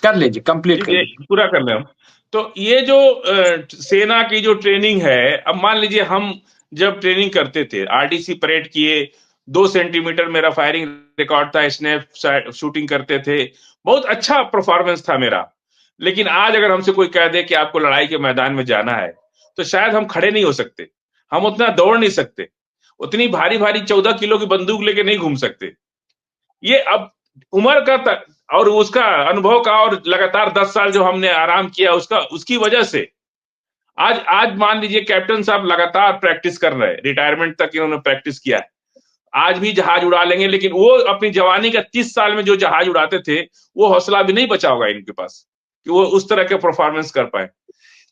कर लीजिए, कंप्लीट ठीक है, करिए। पूरा कर रहे हम। तो ये जो सेना की जो ट्रेनिंग है, अब मान लीजिए हम जब ट्रेनिंग करते थे, आरडीसी परेड किए, 2 सेंटीमीटर मेरा फायरिंग रिकॉर्ड था, स्नैप शूटिंग करते थे, बहुत अच्छा परफॉर्मेंस था मेरा। लेकिन आज अगर हमसे कोई कह दे कि आपको लड़ाई के मैदान में जाना है, तो शायद हम खड़े नहीं हो सकते, हम उतना दौड़ नहीं सकते, उतनी भारी भारी 14 किलो की बंदूक लेके नहीं घूम सकते। ये अब उम्र का और उसका अनुभव का, और लगातार 10 साल जो हमने आराम किया उसका, उसकी वजह से आज आज मान लीजिए कैप्टन साहब लगातार प्रैक्टिस कर रहे हैं, रिटायरमेंट तक इन्होंने प्रैक्टिस किया है। आज भी जहाज उड़ा लेंगे, लेकिन वो अपनी जवानी का 30 साल में जो जहाज उड़ाते थे, वो हौसला भी नहीं बचा होगा इनके पास कि वो उस तरह के परफॉर्मेंस कर पाए।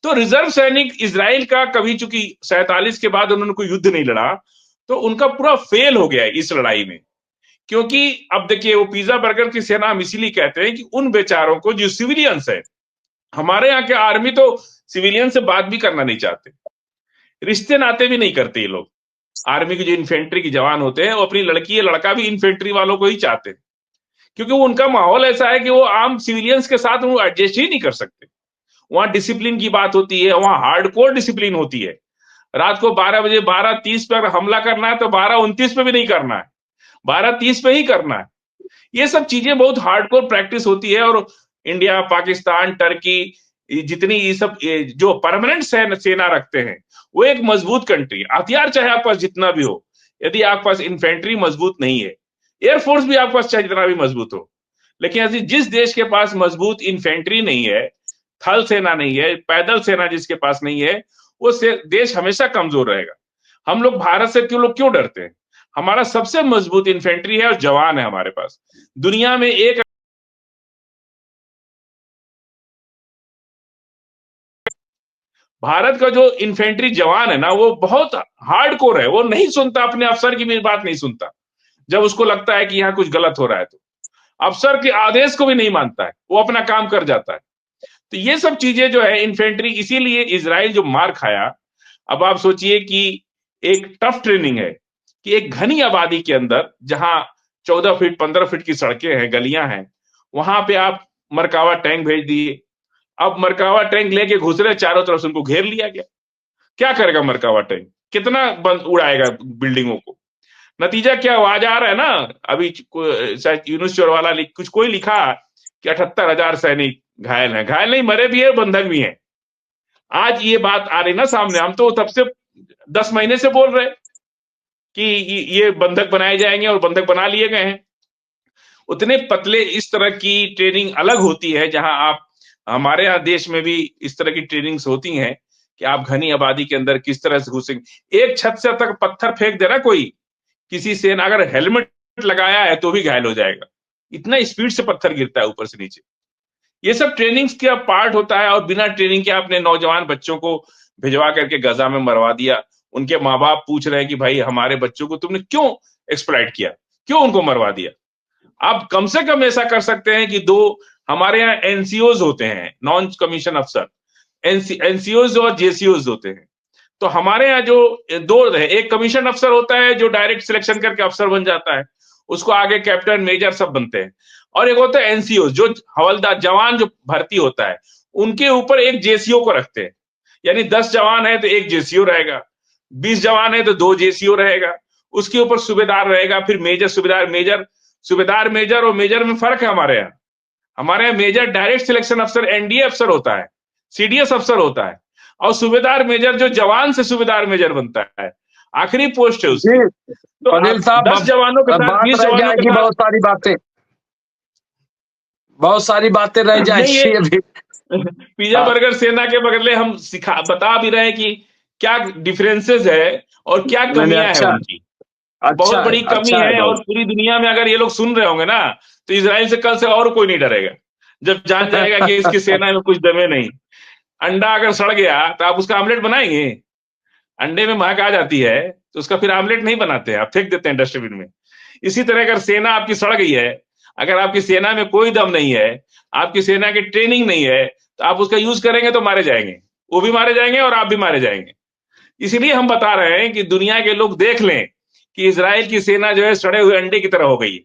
तो रिजर्व सैनिक इजराइल का कभी, चूंकि 47 के बाद उन्होंने कोई युद्ध नहीं लड़ा, तो उनका पूरा फेल हो गया है इस लड़ाई में। क्योंकि अब देखिए, वो पिज्जा बर्गर की सेना हम इसीलिए कहते हैं कि उन बेचारों को जो सिविलियंस है, हमारे यहाँ के आर्मी तो सिविलियन से बात भी करना नहीं चाहते, रिश्ते नाते भी नहीं करते ये लोग। आर्मी के जो इन्फेंट्री के जवान होते हैं, वो अपनी लड़की या लड़का भी इन्फेंट्री वालों को ही चाहते हैं, क्योंकि वो उनका माहौल ऐसा है कि वो आम सिविलियंस के साथ वो एडजस्ट ही नहीं कर सकते। वहां डिसिप्लिन की बात होती है, वहां हार्डकोर डिसिप्लिन होती है। रात को 12 बजे 12:30 पर हमला करना है तो 12:29 पे भी नहीं करना है, 12:30 पे ही करना है। ये सब चीजें बहुत हार्डकोर प्रैक्टिस होती है। और इंडिया, पाकिस्तान, टर्की, जितनी ये सब जो परमानेंट सेना रखते हैं, वो एक मजबूत कंट्री। हथियार चाहे आपके पास जितना भी हो, यदि आपके पास इन्फेंट्री मजबूत नहीं है, एयरफोर्स भी आपके पास चाहे जितना भी मजबूत हो, लेकिन यदि जिस देश के पास मजबूत इन्फेंट्री नहीं है, थल सेना नहीं है, पैदल सेना जिसके पास नहीं है, वो देश हमेशा कमजोर रहेगा। हम लोग भारत से क्यों डरते हैं? हमारा सबसे मजबूत इन्फेंट्री है और जवान है हमारे पास। दुनिया में एक भारत का जो इन्फेंट्री जवान है ना, वो बहुत हार्डकोर है, वो नहीं सुनता, अपने अफसर की भी बात नहीं सुनता। जब उसको लगता है कि यहाँ कुछ गलत हो रहा है, तो अफसर के आदेश को भी नहीं मानता है, वो अपना काम कर जाता है। तो ये सब चीजें जो है इन्फेंट्री, इसीलिए इजराइल जो मार खाया। अब आप सोचिए कि एक टफ ट्रेनिंग है कि एक घनी आबादी के अंदर, जहां 14 फीट 15 फीट की सड़कें हैं, गलियां हैं, वहां पे आप मरकावा टैंक भेज दिए। अब मरकावा टैंक लेके घुस रहे, चारों तरफ से उनको घेर लिया गया। क्या करेगा मरकावा टैंक? कितना बंद उड़ाएगा बिल्डिंगों को? नतीजा क्या आवाज आ रहा है ना, अभी शायद यूनुस चौरवाला कुछ कोई लिखा कि 78,000 सैनिक घायल हैं। घायल नहीं, मरे भी है, बंधक भी हैं। आज ये बात आ रही ना सामने, हम तो तब से 10 महीने से बोल रहे कि ये बंधक बनाए जाएंगे, और बंधक बना लिए गए हैं। उतने पतले, इस तरह की ट्रेनिंग अलग होती है, जहां आप, हमारे यहाँ देश में भी इस तरह की ट्रेनिंग्स होती हैं कि आप घनी आबादी के अंदर किस तरह से घुसेंगे। एक छत से तक पत्थर फेंक दे रहा कोई, किसी से अगर हेलमेट लगाया है तो भी घायल हो जाएगा, इतना स्पीड से पत्थर गिरता है ऊपर से नीचे। ये सब ट्रेनिंग्स का पार्ट होता है। और बिना ट्रेनिंग के आपने नौजवान बच्चों को भिजवा करके गजा में मरवा दिया। उनके माँ बाप पूछ रहे हैं कि भाई हमारे बच्चों को तुमने क्यों एक्सप्लॉइट किया, क्यों उनको मरवा दिया? आप कम से कम ऐसा कर सकते हैं कि दो, हमारे यहाँ एनसीओज होते हैं, नॉन कमीशन अफसर, एनसीओज और जेसीओज होते हैं। तो हमारे यहाँ जो दो है, एक कमीशन अफसर होता है जो डायरेक्ट सिलेक्शन करके अफसर बन जाता है, उसको आगे कैप्टन मेजर सब बनते हैं। और एक होता है एनसीओ, जो हवलदार जवान जो भर्ती होता है, उनके ऊपर एक जेसीओ को रखते हैं। यानी 10 जवान है तो एक जेसीओ रहेगा, 20 जवान है तो 2 जेसीओ रहेगा, उसके ऊपर सूबेदार रहेगा, फिर मेजर, सूबेदार, मेजर। सूबेदार मेजर और मेजर में फर्क है हमारे यहाँ। हमारे यहाँ मेजर डायरेक्ट सिलेक्शन अफसर, एनडीए अफसर होता है, सीडीएस अफसर होता है। और सूबेदार मेजर जो जवान से सूबेदार मेजर बनता है, आखिरी पोस्ट है उसकी। जी तो फजील आप साहब, 10 जवानों के अब साथ, बात 20 रह जवानों के जाएगी, साथ, बहुत सारी बातें रह नहीं ये जाएगी अभी। पिज्जा हाँ, बर्गर सेना के बदले हम बता भी रहे हैं कि क्या डिफरेंसेस है और क्या नहीं नहीं, कमियां हैं अच्छा, उनकी। बहुत अच्छा है, बड़ी कमी अच्छा है है। और बहुत। पूरी दुनिया में अगर ये लोग सुन रहे होंगे ना, तो इसराइल से कल से और कोई नहीं डरेगा, जब जान जाएगा कि इसकी सेना में कुछ दमे नहीं। अंडा अगर सड़ गया तो आप उसका आमलेट बनाएंगे? अंडे में महक आ जाती है तो उसका फिर आमलेट नहीं बनाते हैं, आप फेंक देते हैं डस्टबिन में। इसी तरह अगर सेना आपकी सड़ गई है, अगर आपकी सेना में कोई दम नहीं है, आपकी सेना की ट्रेनिंग नहीं है, तो आप उसका यूज करेंगे तो मारे जाएंगे, वो भी मारे जाएंगे और आप भी मारे जाएंगे। इसीलिए हम बता रहे हैं कि दुनिया के लोग देख लें कि इजराइल की सेना जो है सड़े हुए अंडे की तरह हो गई है।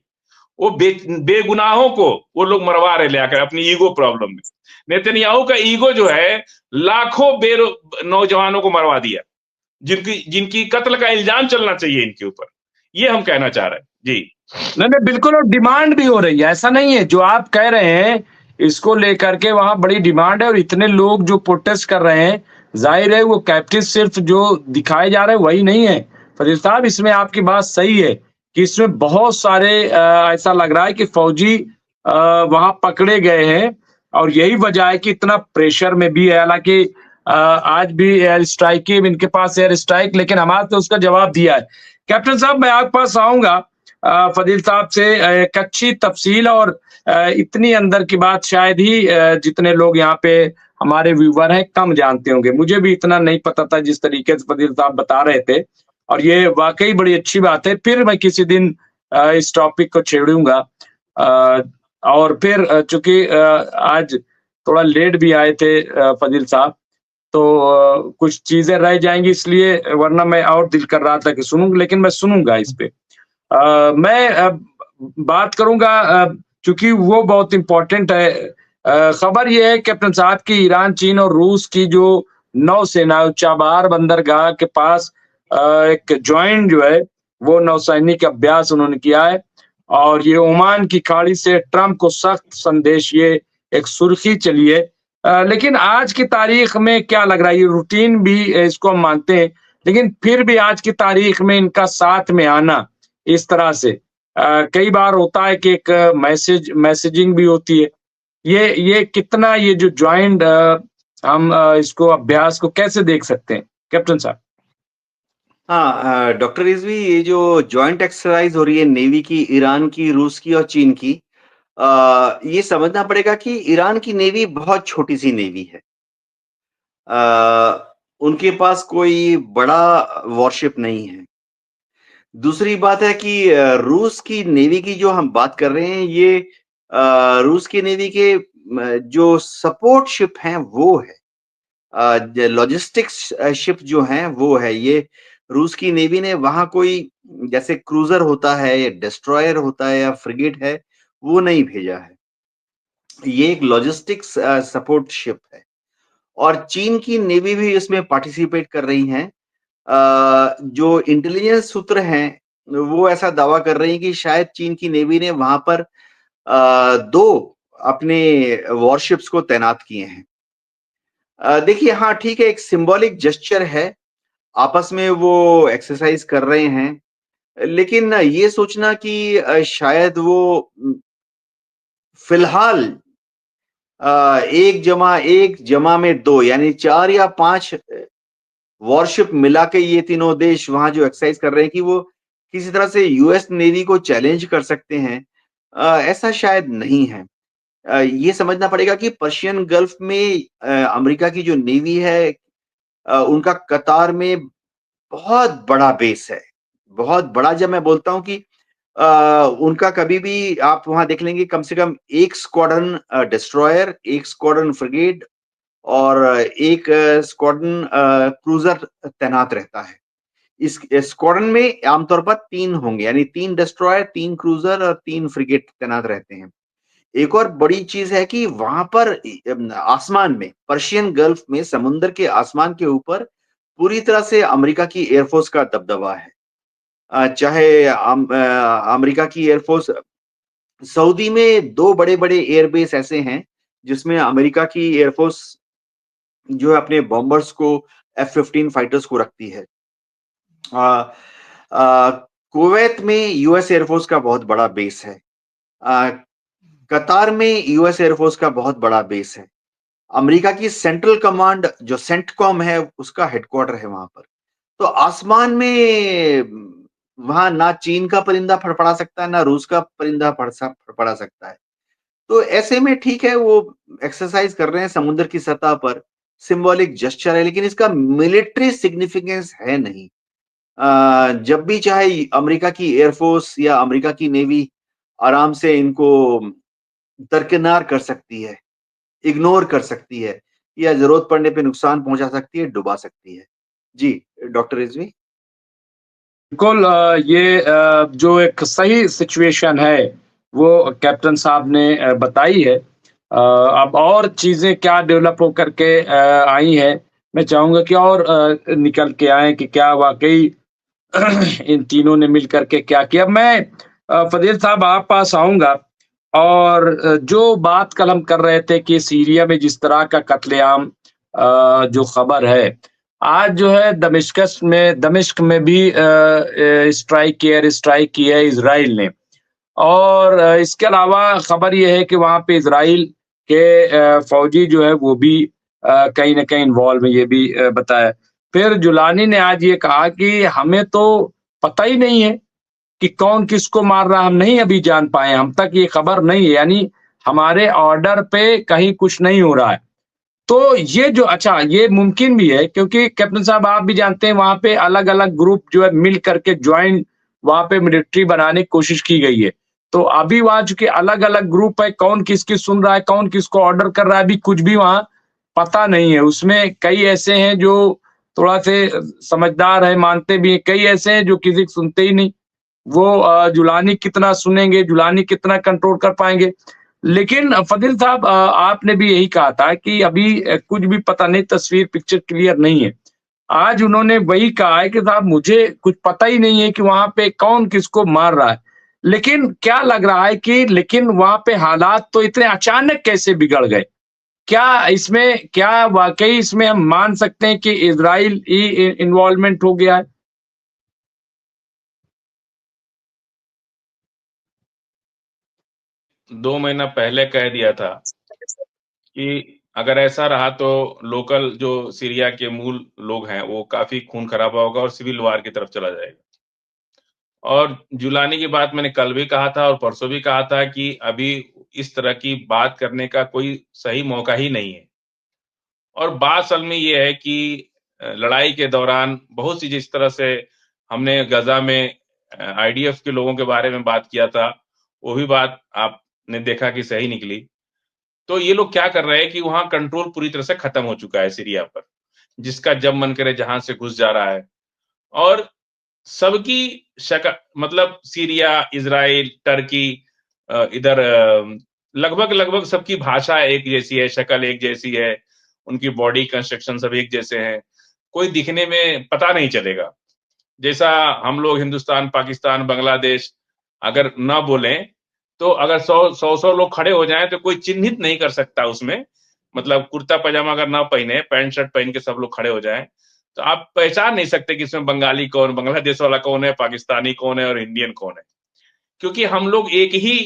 वो बेगुनाहों को वो लोग मरवा रहे ले आकर अपनी ईगो प्रॉब्लम में। नेतन्याहू का ईगो जो है लाखों नौजवानों को मरवा दिया, जिनकी जिनकी कत्ल का इल्जाम चलना चाहिए इनके ऊपर। ये हम कहना चाह रहे हैं जी। नहीं नहीं बिल्कुल, और डिमांड भी हो रही है, ऐसा नहीं है जो आप कह रहे हैं इसको लेकर के वहां बड़ी डिमांड है, और इतने लोग जो प्रोटेस्ट कर रहे हैं, जाहिर है वो कैप्टिव सिर्फ जो दिखाए जा रहे हैं वही नहीं है। फजील साहब, इसमें आपकी बात सही है कि इसमें बहुत सारे ऐसा लग रहा है कि फौजी वहां पकड़े गए हैं, और यही वजह है कि इतना प्रेशर में भी है। हालांकि आज भी एयर स्ट्राइक, इनके पास एयर स्ट्राइक, लेकिन हमारे तो उसका जवाब दिया है। कैप्टन साहब, मैं आपके पास आऊंगा फजील साहब से एक अच्छी तफसील और इतनी अंदर की बात शायद ही जितने लोग यहाँ पे हमारे व्यूवर हैं कम जानते होंगे। मुझे भी इतना नहीं पता था जिस तरीके से फजील साहब बता रहे थे, और ये वाकई बड़ी अच्छी बात है। फिर मैं किसी दिन इस टॉपिक को छेड़ूंगा, और फिर चूंकि आज थोड़ा लेट भी आए थे फजील साहब, तो कुछ चीजें रह जाएंगी, इसलिए वरना मैं और दिल कर रहा था कि सुनूंगा, लेकिन मैं सुनूंगा इस पे। मैं बात करूंगा क्योंकि वो बहुत इंपॉर्टेंट है। खबर ये है कैप्टन साहब की ईरान, चीन और रूस की जो नौसेना चाबार बंदरगाह के पास एक ज्वाइंट जो है वो नौसैनिक अभ्यास उन्होंने किया है, और ये ओमान की खाड़ी से ट्रंप को सख्त संदेश, ये एक सुर्खी चली है। लेकिन आज की तारीख में क्या लग रहा है, ये रूटीन भी इसको हम मानते हैं, लेकिन फिर भी आज की तारीख में इनका साथ में आना इस तरह से कई बार होता है कि एक मैसेजिंग भी होती है। ये कितना, ये जो ज्वाइंट हम इसको अभ्यास को कैसे देख सकते हैं कैप्टन साहब? हाँ, डॉक्टर रिजवी, ये जो जॉइंट एक्सरसाइज हो रही है नेवी की, ईरान की, रूस की और चीन की, ये समझना पड़ेगा कि ईरान की नेवी बहुत छोटी सी नेवी है। उनके पास कोई बड़ा वॉरशिप नहीं है। दूसरी बात है कि रूस की नेवी की जो हम बात कर रहे हैं, ये रूस की नेवी के जो सपोर्ट शिप हैं वो है, लॉजिस्टिक्स शिप जो हैं वो है। ये रूस की नेवी ने वहां कोई जैसे क्रूजर होता है या डिस्ट्रॉयर होता है या फ्रिगेट है, वो नहीं भेजा है। ये एक लॉजिस्टिक्स सपोर्ट शिप है, और चीन की नेवी भी इसमें पार्टिसिपेट कर रही हैं। जो इंटेलिजेंस सूत्र हैं वो ऐसा दावा कर रहे हैं कि शायद चीन की नेवी ने वहां पर 2 अपने वॉरशिप्स को तैनात किए हैं। देखिए, हाँ ठीक है, एक सिंबॉलिक जेस्चर है, आपस में वो एक्सरसाइज कर रहे हैं, लेकिन ये सोचना कि शायद वो फिलहाल 1 जमा में 2 यानी 4 या 5 वॉरशिप मिला के ये तीनों देश वहां जो एक्सरसाइज कर रहे हैं कि वो किसी तरह से यूएस नेवी को चैलेंज कर सकते हैं, ऐसा शायद नहीं है। ये समझना पड़ेगा कि पर्शियन गल्फ में अमेरिका की जो नेवी है, उनका कतार में बहुत बड़ा बेस है। बहुत बड़ा, जब मैं बोलता हूं कि उनका कभी भी आप वहां देख लेंगे कम से कम 1 स्क्वाड्रन डिस्ट्रॉयर, 1 स्क्वाड्रन फ्रिगेट और 1 स्क्वाड्रन क्रूजर तैनात रहता है। इस स्क्वाड्रन में आमतौर पर 3 होंगे, यानी 3 डिस्ट्रॉयर, 3 क्रूजर और 3 फ्रिगेट तैनात रहते हैं। एक और बड़ी चीज है कि वहां पर आसमान में, पर्शियन गल्फ में, समुद्र के आसमान के ऊपर पूरी तरह से अमेरिका की एयरफोर्स का दबदबा है। चाहे अमेरिका की एयरफोर्स, सऊदी में 2 बड़े-बड़े एयरबेस ऐसे हैं जिसमें अमेरिका की एयरफोर्स जो है अपने बॉम्बर्स को, F-15 फाइटर्स को रखती है। कुवैत में यूएस एयरफोर्स का बहुत बड़ा बेस है। कतार में यूएस एयरफोर्स का बहुत बड़ा बेस है। अमेरिका की सेंट्रल कमांड जो सेंटकॉम है, उसका हेडक्वार्टर है वहां पर। तो आसमान में वहां ना चीन का परिंदा फड़फड़ा सकता है, ना रूस का परिंदा फड़फड़ा सकता है। तो ऐसे में ठीक है, वो एक्सरसाइज कर रहे हैं समुद्र की सतह पर, सिंबॉलिक जेस्चर है, लेकिन इसका मिलिट्री सिग्निफिकेंस है नहीं। जब भी चाहे अमेरिका की एयरफोर्स या अमेरिका की नेवी आराम से इनको दरकिनार कर सकती है, इग्नोर कर सकती है, या जरूरत पड़ने पे नुकसान पहुंचा सकती है, डुबा सकती है। जी डॉक्टर रिजवी। बिल्कुल, ये जो एक सही सिचुएशन है वो कैप्टन साहब ने बताई है। अब और चीज़ें क्या डेवलप हो करके आई हैं, मैं चाहूँगा कि और निकल के आएँ कि क्या वाक़ई इन तीनों ने मिल कर के क्या किया। मैं फ़ज़ील साहब आप पास आऊँगा और जो बात कल हम कर रहे थे कि सीरिया में जिस तरह का कत्लेआम जो खबर है, आज जो है दमिश्क में भी एयर स्ट्राइक की है इज़राइल ने। और इसके अलावा खबर ये है कि वहाँ पे इज़राइल के फ़ौजी जो है वो भी कहीं न कहीं इन्वॉल्व है, ये भी बताया। फिर जुलानी ने आज ये कहा कि हमें तो पता ही नहीं है कि कौन किसको मार रहा है, हम नहीं अभी जान पाए, हम तक ये खबर नहीं है, यानी हमारे ऑर्डर पे कहीं कुछ नहीं हो रहा है। तो ये जो अच्छा ये मुमकिन भी है क्योंकि कैप्टन साहब आप भी जानते हैं वहाँ पे अलग-अलग ग्रुप जो है मिल करके जॉइंट वहाँ पे मिलिट्री बनाने की कोशिश की गई है। तो अभी वहाँ चूँकि अलग-अलग ग्रुप है, कौन किसकी सुन रहा है, कौन किसको ऑर्डर कर रहा है, अभी कुछ भी वहाँ पता नहीं है। उसमें कई ऐसे हैं जो थोड़ा से समझदार हैं, मानते भी हैं, कई ऐसे हैं जो किसी की सुनते ही नहीं। वो जुलानी कितना सुनेंगे, जुलानी कितना कंट्रोल कर पाएँगे। लेकिन फ़ज़ील साहब आपने भी यही कहा था कि अभी कुछ भी पता नहीं तस्वीर पिक्चर क्लियर नहीं है। आज उन्होंने वही कहा है कि साहब मुझे कुछ पता ही नहीं है कि वहाँ पे कौन किसको मार रहा है। लेकिन क्या लग रहा है कि लेकिन वहाँ पे हालात तो इतने अचानक कैसे बिगड़ गए? क्या वाक़ई इसमें हम मान सकते हैं कि इज़राइल ही इन्वॉल्वमेंट हो गया है? 2 महीना पहले कह दिया था कि अगर ऐसा रहा तो लोकल जो सीरिया के मूल लोग हैं, वो काफ़ी खून खराबा होगा और सिविल वार की तरफ चला जाएगा। और जुलानी की बात मैंने कल भी कहा था और परसों भी कहा था कि अभी इस तरह की बात करने का कोई सही मौका ही नहीं है। और बात असल में ये है कि लड़ाई के दौरान बहुत सी जिस तरह से हमने गज़ा में आईडीएफ के लोगों के बारे में बात किया था, वो भी बात आपने देखा कि सही निकली। तो ये लोग क्या कर रहे हैं कि वहाँ कंट्रोल पूरी तरह से खत्म हो चुका है सीरिया पर, जिसका जब मन करे जहाँ से घुस जा रहा है। और सबकी मतलब सीरिया, इज़राइल, टर्की इधर लगभग-लगभग सबकी भाषा एक जैसी है, शक्ल एक जैसी है, उनकी बॉडी कंस्ट्रक्शन सब एक जैसे हैं। कोई दिखने में पता नहीं चलेगा। जैसा हम लोग हिंदुस्तान, पाकिस्तान, बांग्लादेश अगर ना बोलें, तो अगर 100 लोग खड़े हो जाएँ तो कोई चिन्हित नहीं कर सकता उसमें। मतलब कुर्ता-पजामा अगर ना पहने, पैंट शर्ट पहन के सब लोग खड़े हो जाएँ, तो आप पहचान नहीं सकते कि इसमें बंगाली कौन, बांग्लादेश वाला कौन है, पाकिस्तानी कौन है और इंडियन कौन है। क्योंकि हम लोग एक ही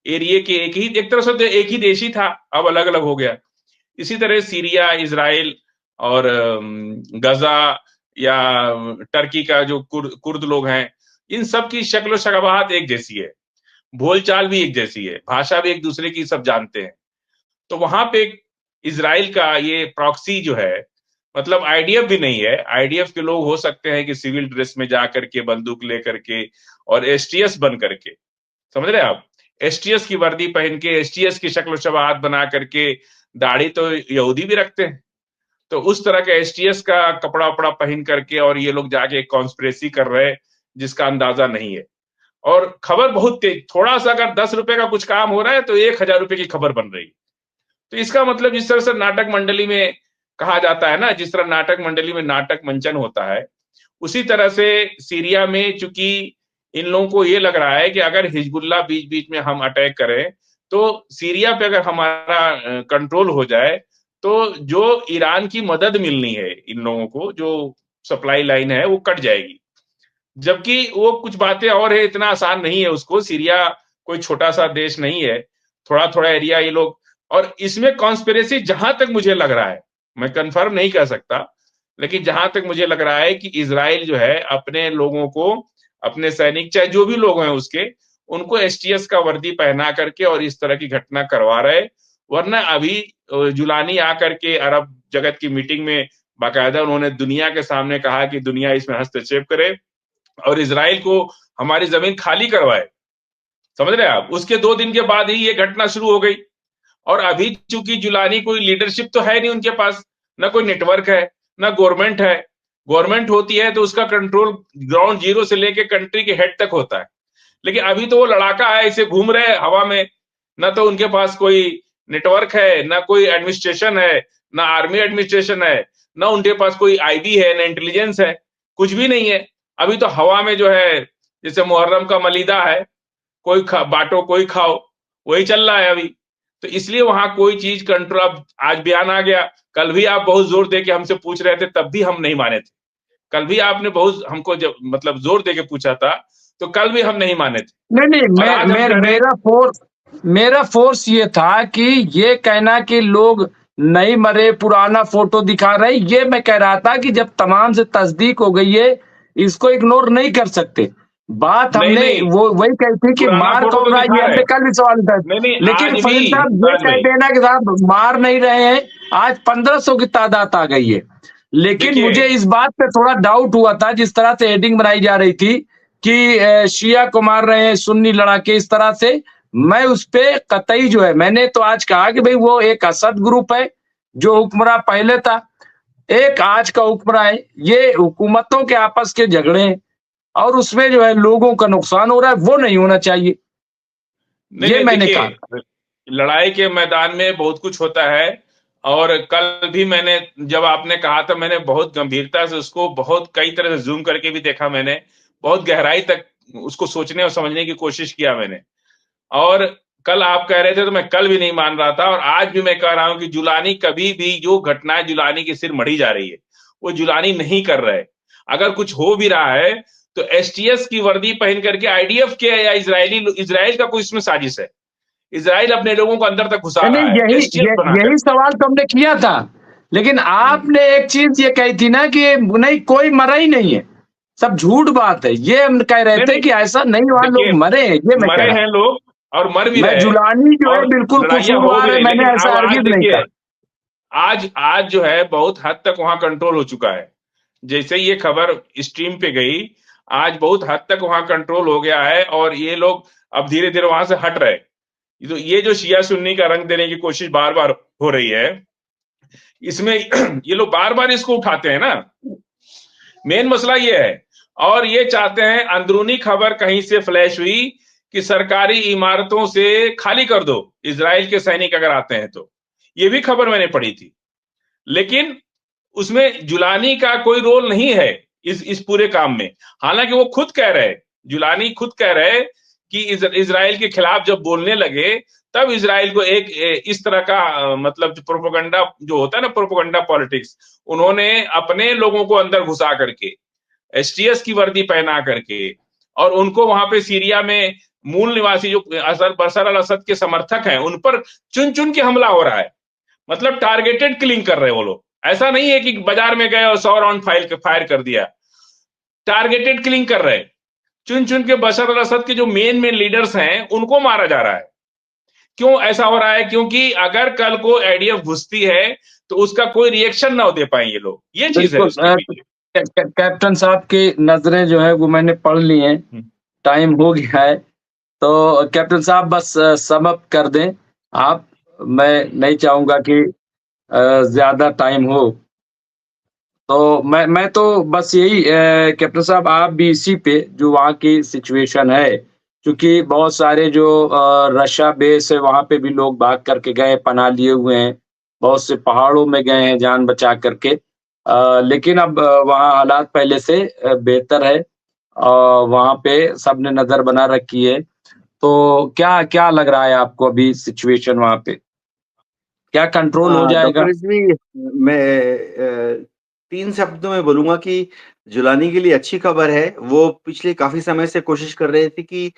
एरिये के एक तरह से तो एक ही देश ही था, अब अलग-अलग हो गया। इसी तरह सीरिया, इज़राइल और गज़ा या टर्की का जो कुर्द लोग हैं, इन सब की शक्ल-ओ-शक्ल एक जैसी है। बोलचाल भी एक जैसी है, भाषा भी एक-दूसरे की सब जानते हैं। तो वहाँ पे इज़राइल का ये प्रॉक्सी जो है, मतलब आईडीएफ भी नहीं है, आईडीएफ के लोग हो सकते हैं कि सिविल ड्रेस में जा करके, बंदूक लेकर के और एसटीएस बन करके, समझ रहे हैं आप? एसटीएस की वर्दी पहन के, एसटीएस की शक्ल-ओ-शबाहत बना करके, दाढ़ी तो यहूदी भी रखते हैं। तो उस तरह का एसटीएस का कपड़ा-वपड़ा पहन करके और ये लोग जाके कॉन्स्पिरेसी कर रहे हैं, जिसका अंदाजा नहीं है। और खबर बहुत तेज, थोड़ा-सा अगर ₹10 का कुछ काम हो रहा है, तो ₹1000 की खबर बन रही है। तो इसका मतलब जिस तरह से नाटक मंडली में कहा जाता है ना, जिस तरह नाटक मंडली में नाटक मंचन होता है, उसी तरह से सीरिया में चूँकि इन लोगों को ये लग रहा है कि अगर हिजबुल्लाह बीच-बीच में हम अटैक करें, तो सीरिया पे अगर हमारा कंट्रोल हो जाए, तो जो ईरान की मदद मिलनी है इन लोगों को, जो सप्लाई लाइन है, वो कट जाएगी। जबकि वो कुछ बातें और है, इतना आसान नहीं है उसको, सीरिया कोई छोटा-सा देश नहीं है, थोड़ा-थोड़ा एरिया ये लोग और इसमें कॉन्स्पिरेसी जहाँ तक मुझे लग रहा है, मैं कन्फर्म नहीं कह सकता, लेकिन जहाँ तक मुझे लग रहा है कि इज़राइल जो है अपने लोगों को, अपने सैनिक चाहे जो भी लोग हैं उसके, उनको एसटीएस का वर्दी पहना करके और इस तरह की घटना करवा रहे, वरना अभी जुलानी आकर के अरब जगत की मीटिंग में बाकायदा उन्होंने दुनिया के सामने कहा कि दुनिया इसमें हस्तक्षेप करे और इज़राइल को हमारी ज़मीन खाली करवाए। समझ रहे हैं आप? उसके 2 दिन के बाद ही ये घटना शुरू हो गई और अभी चूँकि जुलानी कोई लीडरशिप तो है नहीं उनके पास, ना कोई नेटवर्क है, ना गवर्नमेंट है। गवर्नमेंट होती है तो उसका कंट्रोल ग्राउंड ज़ीरो से लेके कंट्री के हेड तक होता है। लेकिन अभी तो वो लड़ाका है, ऐसे घूम रहे हैं हवा में, ना तो उनके पास कोई नेटवर्क है, ना कोई एडमिनिस्ट्रेशन है, ना आर्मी एडमिनिस्ट्रेशन है, ना उनके पास कोई आईबी है, ना इंटेलिजेंस है, कुछ भी नहीं है। अभी तो हवा में जो है, जैसे मुहर्रम का मलीदा है, कोई बांटो कोई खाओ, वही चल रहा है अभी। तो इसलिए वहां कोई चीज कंट्रोल, अब आज बयान आ गया, कल भी आप बहुत जोर दे के हमसे पूछ रहे थे, तब भी हम नहीं माने थे। कल भी आपने बहुत हमको जब मतलब जोर दे के पूछा था, तो कल भी हम नहीं माने थे। नहीं नहीं, और आज हम कह रहे हैं, मेरा फोर्स ये था कि ये कहना कि लोग नहीं मरे, पुराना फोटो दिखा रहे, ये मैं कह रहा था कि जब तमाम से तस्दीक हो गई है, इसको इग्नोर नहीं कर सकते। बात नहीं हमने नहीं, वो वही कही थी कि पुराना मार फोटो कौन तो रहा है, दिखा ये रहे हमने हैं। कल भी सवाल था। नहीं नहीं, लेकिन आज भी फजील साहब ये राज कह भाई, देना कि साहब मार नहीं रहे हैं, आज 1500 की तादाद आ गई है। लेकिन देखिए, मुझे इस बात पे थोड़ा डाउट हुआ था, जिस तरह से हेडिंग बनाई जा रही थी कि शिया को मार रहे हैं सुन्नी लड़ाके, इस तरह से मैं उस पे कतई जो है, मैंने तो आज कहा कि भाई वो एक असद ग्रुप है जो हुक्मरान पहले था, एक आज का हुक्मरान है, ये हुकूमतों के आपस के झगड़े हैं और उसमें जो है लोगों का नुकसान हो रहा है, वो नहीं होना चाहिए, नहीं ये नहीं, मैंने कहा। देखिए, लड़ाई के मैदान में बहुत कुछ होता है। और कल भी मैंने, जब आपने कहा था, मैंने बहुत गंभीरता से उसको, बहुत कई तरह से जूम करके भी देखा मैंने, बहुत गहराई तक उसको सोचने और समझने की कोशिश किया मैंने। और कल आप कह रहे थे तो मैं कल भी नहीं मान रहा था, और आज भी मैं कह रहा हूं कि जुलानी कभी भी, जो घटनाएं जुलानी के सिर मढ़ी जा रही है, वो जुलानी नहीं कर रहे। अगर कुछ हो भी रहा है तो एसटीएस की वर्दी पहन करके आईडीएफ के या इजराइल का कोई इसमें साजिश है। इजराइल अपने लोगों को अंदर तक घुसा नहीं रहा है यही एसटीएफ बनाकर। यही सवाल तो हमने किया था, लेकिन हम्म। आपने एक चीज ये कही थी ना कि नहीं कोई मरा ही नहीं है, सब झूठ बात है, ये हम कह रहे नहीं थे नहीं, कि ऐसा नहीं, वहां देखिए, लोग मरे हैं, ये मैं कह मरे रहा हैं लोग और मर भी हूं। मैं रहे, जुलानी जो है और बिल्कुल लड़ाइयां हो कसूरवार भी है, रही, मैंने लेकिन ऐसा अब आज हरगिज नहीं देखिए, कहा। आज आज जो है बहुत हद तक वहां कंट्रोल हो चुका है। जैसे ये खबर स्ट्रीम पे गई, आज बहुत हद तक वहां कंट्रोल हो गया है, और ये लोग अब धीरे धीरे वहां से हट रहे। ये जो शिया सुन्नी का रंग देने की कोशिश बार बार हो रही है, इसमें ये लोग बार बार इसको उठाते हैं ना, मेन मसला ये है। और ये चाहते हैं, अंदरूनी खबर कहीं से फ्लैश हुई कि सरकारी इमारतों से खाली कर दो इजराइल के सैनिक अगर आते हैं तो, ये भी खबर मैंने पढ़ी थी। लेकिन उसमें जुलानी का कोई रोल नहीं है इस पूरे काम में। हालांकि वो खुद कह रहे, जुलानी खुद कह रहे कि इजराइल के खिलाफ जब बोलने लगे, तब इजराइल को एक इस तरह का मतलब प्रोपेगेंडा जो होता है ना, प्रोपेगेंडा पॉलिटिक्स, उन्होंने अपने लोगों को अंदर घुसा करके, एसटीएस की वर्दी पहना करके, और उनको वहां पे सीरिया में मूल निवासी जो बशर अल असद के समर्थक हैं, उन पर चुन चुन के हमला हो रहा है। मतलब टारगेटेड किलिंग कर रहे हैं वो लोग। ऐसा नहीं है कि बाजार में गए और 100 राउंड फायर कर दिया, टारगेटेड किलिंग कर रहे हैं। चुन चुन के बशर अल असद के जो मेन मेन लीडर्स हैं, उनको मारा जा रहा है। क्यों ऐसा हो रहा है? क्योंकि अगर कल को एडीएफ घुसती है तो उसका कोई रिएक्शन ना दे पाए ये लोग, ये चीज है बिल्कुल उसके पीछे। कैप्टन साहब की नजरें जो है वो मैंने पढ़ ली हैं, हम्म। टाइम हो गया है, तो कैप्टन साहब बस सम अप कर दें आप, मैं नहीं चाहूंगा कि ज्यादा टाइम हो, तो मैं तो बस यही कैप्टन साहब आप भी इसी पे जो वहाँ की सिचुएशन है, क्योंकि बहुत सारे जो रशा बेस है वहाँ पे भी लोग भाग करके गए, पनाह लिए हुए हैं, बहुत से पहाड़ों में गए हैं जान बचा करके, लेकिन अब वहाँ हालात पहले से बेहतर है, वहाँ पे सबने नजर बना रखी है, तो क्या क्या लग रहा है आपको अभी सिचुएशन वहाँ पे, क्या कंट्रोल हो जाएगा? डॉक्टर रिजवी, मैं 3 शब्दों में बोलूँगा कि जुलानी के लिए अच्छी खबर है। वो पिछले काफ़ी समय से कोशिश कर रहे थे कि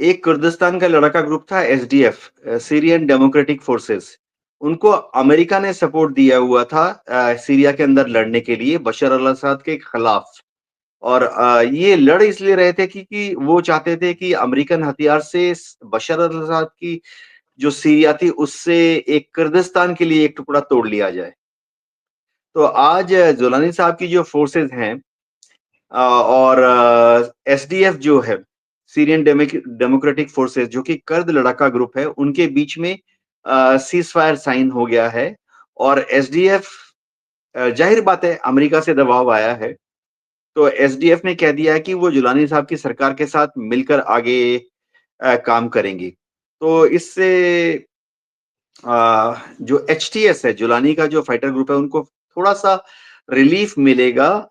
एक कुर्दिस्तान का लड़ाका ग्रुप था एसडीएफ, सीरियन डेमोक्रेटिक फोर्सेस। उनको अमेरिका ने सपोर्ट दिया हुआ था सीरिया के अंदर लड़ने के लिए बशर अल-असद के खिलाफ। और ये लड़ इसलिए रहे थे कि वो चाहते थे कि अमेरिकन हथियार से बशर अल-असद की जो सीरिया थी उससे एक कुर्दिस्तान के लिए एक टुकड़ा तोड़ लिया जाए। तो आज जोलानी साहब की जो फोर्सेस हैं और एसडीएफ जो है, सीरियन डेमोक्रेटिक फोर्सेस जो कि कर्द लड़ाका ग्रुप है, उनके बीच में सीज फायर साइन हो गया है। और एसडीएफ, जाहिर बात है अमेरिका से दबाव आया है, तो एसडीएफ ने कह दिया है कि वो जुलानी साहब की सरकार के साथ मिलकर आगे काम करेंगी। तो इससे जो HTS है, जुलानी का जो फाइटर ग्रुप है, उनको थोड़ा सा रिलीफ मिलेगा।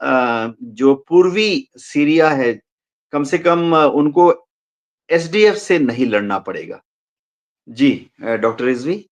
जो पूर्वी सीरिया है, कम से कम उनको SDF से नहीं लड़ना पड़ेगा। जी, डॉक्टर रिजवी।